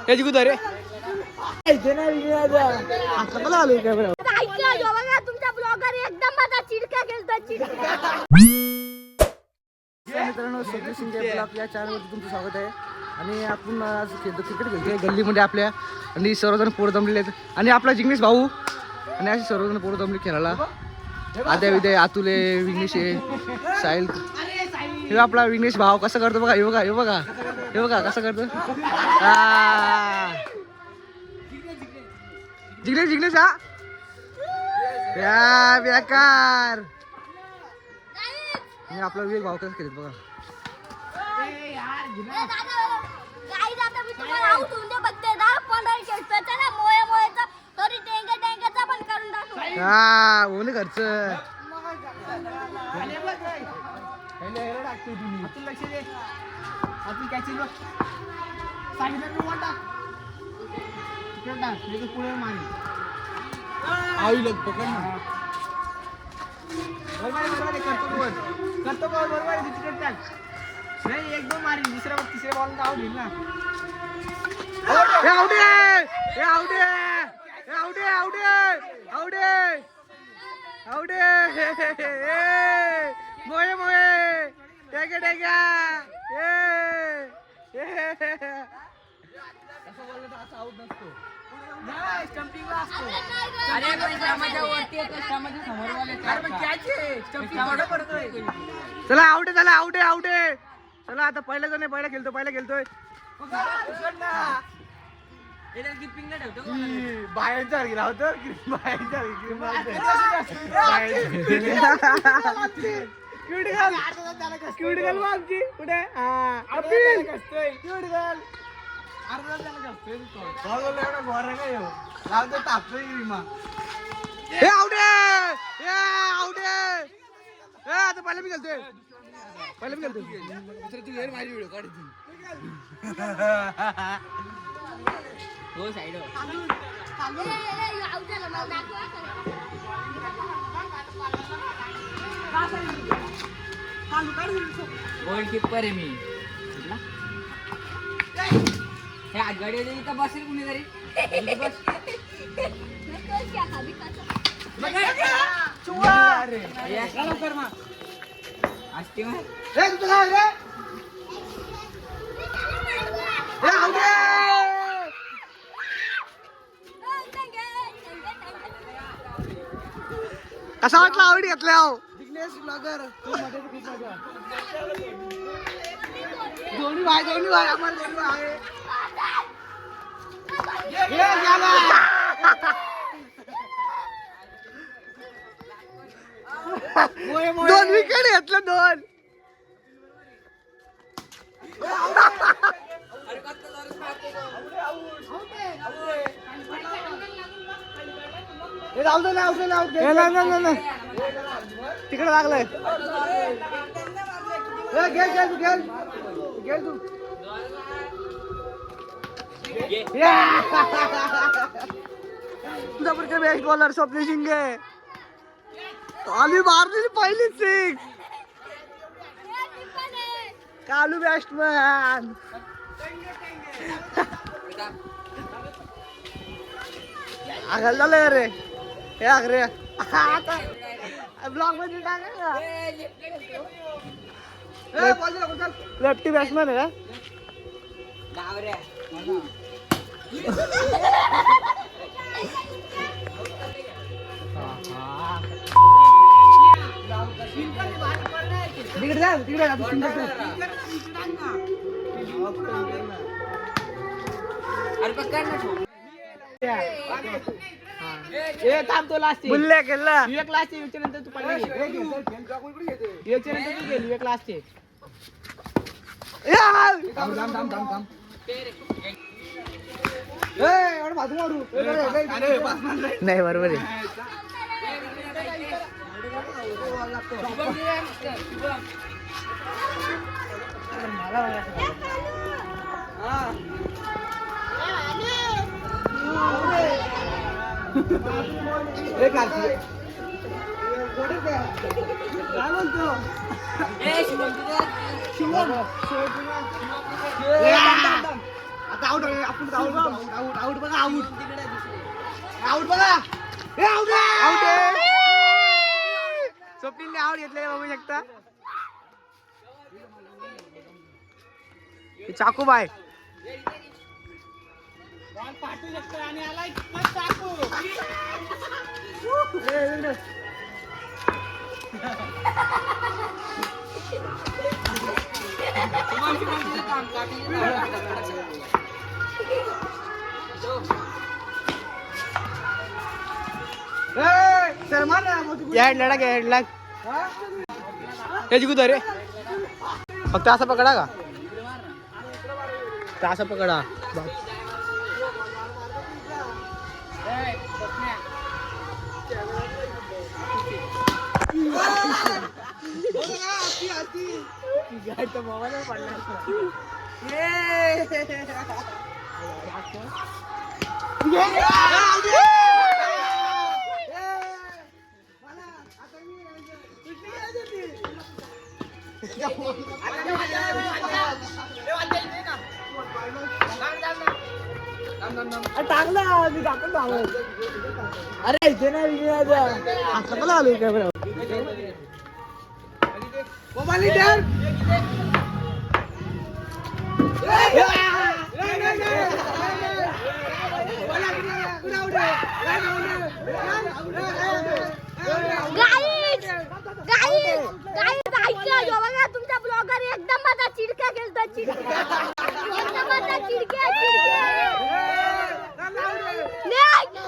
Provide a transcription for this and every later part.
याची कुदारे मित्रांनो सगळी शिंदे ब्लॉग या चॅनलवरती तुमचं स्वागत आहे. आणि आपण आज खेळतो क्रिकेट खेळतोय गल्लीमध्ये आपल्या. आणि सर्वजण पोरं जमलेले आहेत. आणि आपला जिग्नेश भाऊ आणि असे सर्वजण पोरं जमले खेळायला. आद्या विद्या आतुले विघ्नेश साहिल. हे आपला विघ्नेश भाऊ कसं करतो बघा. हे बघा हे बघा हे बघा कसं करतो. जिग्नेश जिग्नेश हा बेकार. हे आपला विवेक भाऊ कसं खेळत बघा. हा ओने घरच करतो बरोबर नाही. एक दोन मारी तिसऱ्या बॉल आउट होईल ना. मोये मोये टेके टेक्या आउट नसतो. चला आउट आहे. चला आउट आहे आउट आहे. चला आता पहिला जण पहिला खेळतोय बाहेरचा लावतो बाहेरचा क्यूट गर्ल आमची कुठे क्यूट गर्ल आता पहिला मी खेळतोय व्हिडिओ काढ हो साइड गोलकीपर आहे मी. हे आगगाडी इथं बसेल कुणी तरी कसा वाटला आवडी घेतल्या जिग्नेश ब्लॉगर दोन्ही भाई आम्हाला दोन्ही भाई दोन विकेट घेतलं दोन. तिकडे लागलंय तुझ्या बेस्ट बॉलर स्वप्नील शिंगे आली मारली पहिली सिक्स. कालू बॅट्समॅन आगल झालं रे. हे आगरे ब्लॉक मध्ये लेफ्टी बॅट्समॅन आहे तिकडे जा तिकडे थांबतो लास्ट बुल्ल्या केला एक लास्ट विचारल्यानंतर तू पहिले विचारल्यानंतर तू गेली एक लास्ट नाही बरोबर आहे. आउट आपण आउट आउट आउट बघा आउट आउट बघा आउट आउट स्वप्नीलने आउट घेतलेले बघू शकता चाकू बाय पाठवू शकतो आणि आलाय चाकू हेडला हेडला त्याची कुठं रे फक्त असं पकडा का असं पकडा टाकला मी टाकून अरे इथे नाही असं मला आलो काय बरं तुमचा ब्लॉगर एकदम माझा चिडका केलता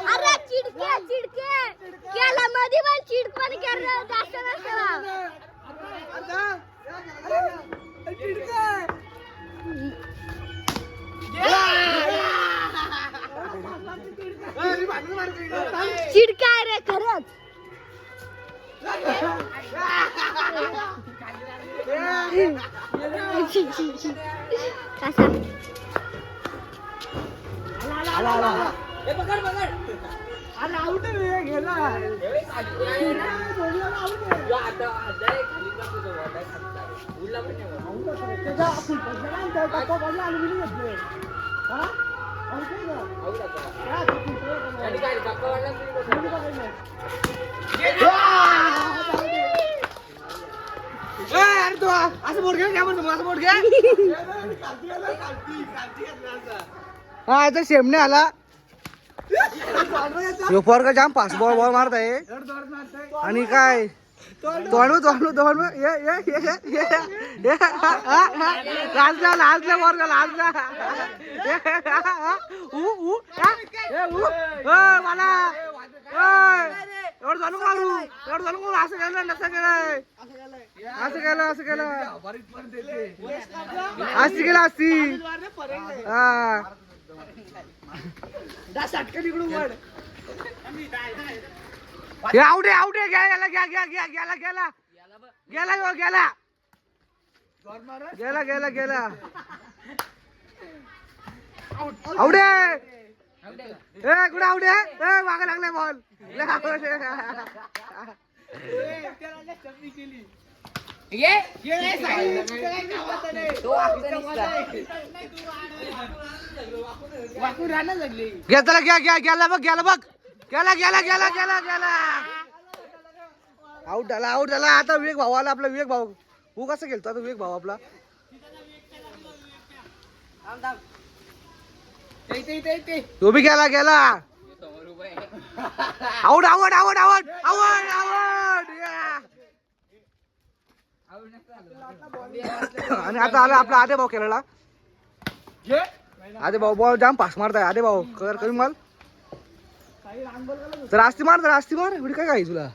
अरे चिडके केला मध्ये पण चिड पण केलं जास्त चिडका रे खरंच असं बोट घ्या असं बोट घ्या हा याचा शेमने आला पोरगा जाम पास बॉल बॉल मारत आहे आणि काय लाजला लाजला पोरगा लाजला मला एवढं चालू मारू एवढं चालू मारू असं केलं नसं केलंय असं केलं असं केलं असती केलं असती हा आउट आहे गेला गेला गेला गेला गेला गेला गेला गेला गेला आउट आहे कुठे आउट आहे मागे लागलाय बॉल गेला बघ गेला गेला गेला गेला गेला आउट झाला आता विवेक भाऊ आला आपला विवेक भाऊ तू कसं खेळतो आता विवेक भाऊ आपला तो बी गेला गेला out out out out out out आणि आता आला आपला आधे भाऊ खेळायला आधे भाऊ बॉल जाम पास मारताय आधे भाऊ कर कमी माल तर आस्ती मार एवढी काय काय तुला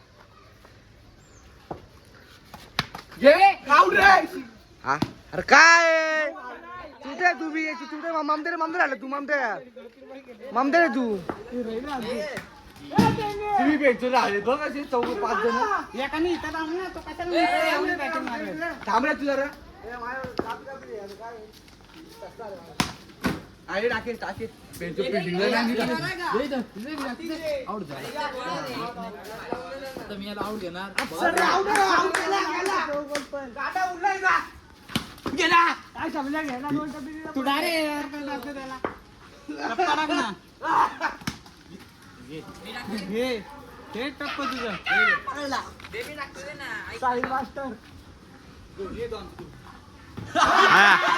हा अरे काय तुझे तू बी तुझे मामदे आलं तू मामदे तू तुम्ही भेटतो राहिले बघ असे 4-5 जण एकाने इथं थांबला तो कशाला थांबला तुला रे आले टाके भेटतो बिल्डिंगला आउट झाला आता मी याला आउट घेणार गाडा उडलाय का गेला काय समजा घ्यायला तू डायरेक्ट त्याला टप्पा टाक ना. हे टप्प तुझं. साहिल मास्टर हा.